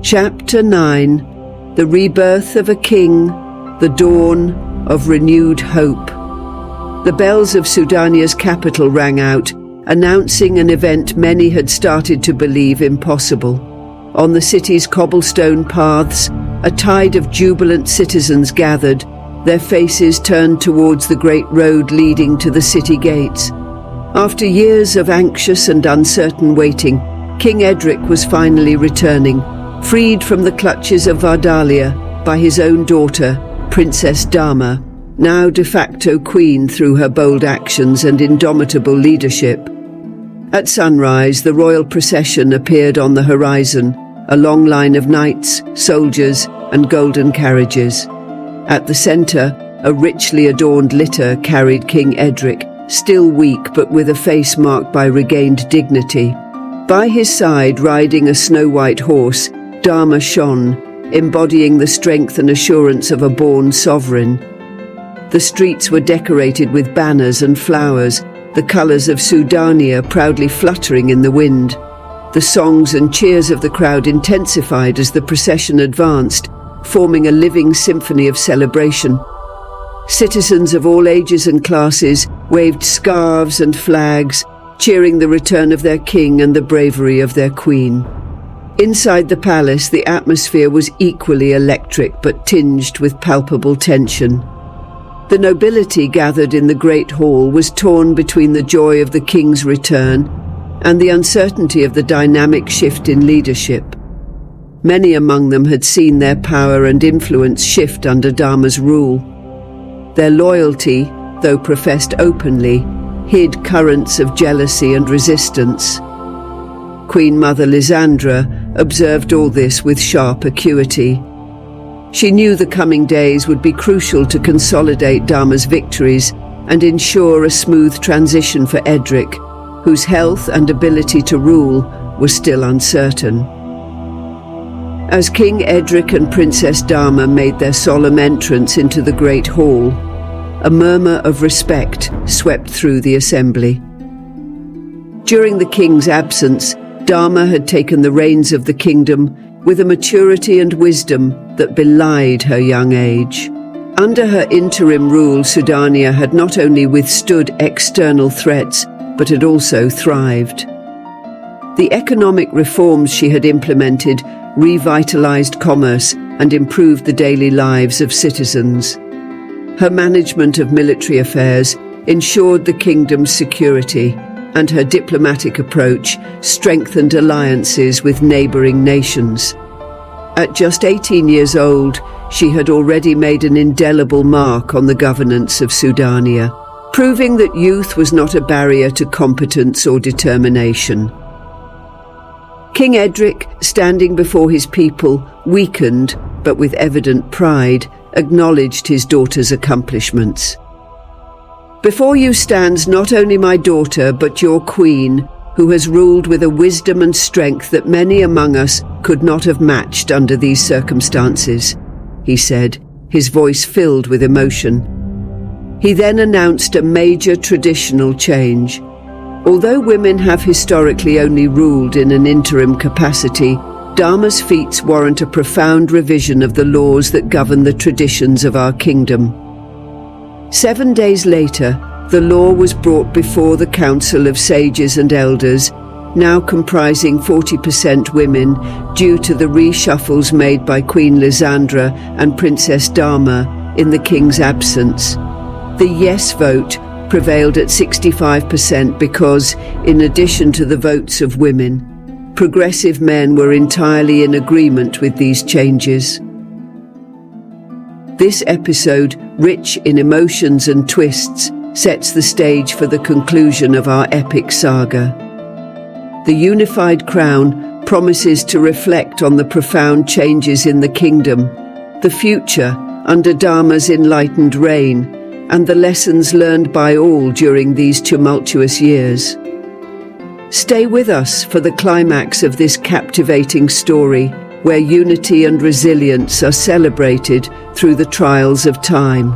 Chapter 9. The Rebirth of a King, the Dawn of Renewed Hope. The bells of Sudania's capital rang out, announcing an event many had started to believe impossible. On the city's cobblestone paths, a tide of jubilant citizens gathered, their faces turned towards the great road leading to the city gates. After years of anxious and uncertain waiting, King Edric was finally returning, freed from the clutches of Vardalia by his own daughter, Princess Dama, now de facto queen through her bold actions and indomitable leadership. At sunrise, the royal procession appeared on the horizon, a long line of knights, soldiers, and golden carriages. At the centre, a richly adorned litter carried King Edric, still weak but with a face marked by regained dignity. By his side, riding a snow-white horse, Dama shone, embodying the strength and assurance of a born sovereign. The streets were decorated with banners and flowers, the colours of Sudania proudly fluttering in the wind. The songs and cheers of the crowd intensified as the procession advanced, forming a living symphony of celebration. Citizens of all ages and classes waved scarves and flags, cheering the return of their king and the bravery of their queen. Inside the palace, the atmosphere was equally electric but tinged with palpable tension. The nobility gathered in the great hall was torn between the joy of the king's return and the uncertainty of the dynamic shift in leadership. Many among them had seen their power and influence shift under Dama's rule. Their loyalty, though professed openly, hid currents of jealousy and resistance. Queen Mother Lysandra observed all this with sharp acuity. She knew the coming days would be crucial to consolidate Dama's victories and ensure a smooth transition for Edric, whose health and ability to rule were still uncertain. As King Edric and Princess Dama made their solemn entrance into the great hall, a murmur of respect swept through the assembly. During the king's absence, Dama had taken the reins of the kingdom with a maturity and wisdom that belied her young age. Under her interim rule, Sudania had not only withstood external threats, but had also thrived. The economic reforms she had implemented revitalized commerce and improved the daily lives of citizens. Her management of military affairs ensured the kingdom's security, and her diplomatic approach strengthened alliances with neighboring nations. At just 18 years old, she had already made an indelible mark on the governance of Sudania, proving that youth was not a barrier to competence or determination. King Edric, standing before his people, weakened, but with evident pride, acknowledged his daughter's accomplishments. "Before you stands not only my daughter, but your queen, who has ruled with a wisdom and strength that many among us could not have matched under these circumstances," he said, his voice filled with emotion. He then announced a major traditional change. Although women have historically only ruled in an interim capacity, Dama's feats warrant a profound revision of the laws that govern the traditions of our kingdom. 7 days later, the law was brought before the Council of Sages and Elders, now comprising 40% women due to the reshuffles made by Queen Lysandra and Princess Dama in the king's absence. The yes vote prevailed at 65% because, in addition to the votes of women, progressive men were entirely in agreement with these changes. This episode, rich in emotions and twists, sets the stage for the conclusion of our epic saga. The unified crown promises to reflect on the profound changes in the kingdom, the future under Dama's enlightened reign, and the lessons learned by all during these tumultuous years. Stay with us for the climax of this captivating story, where unity and resilience are celebrated through the trials of time.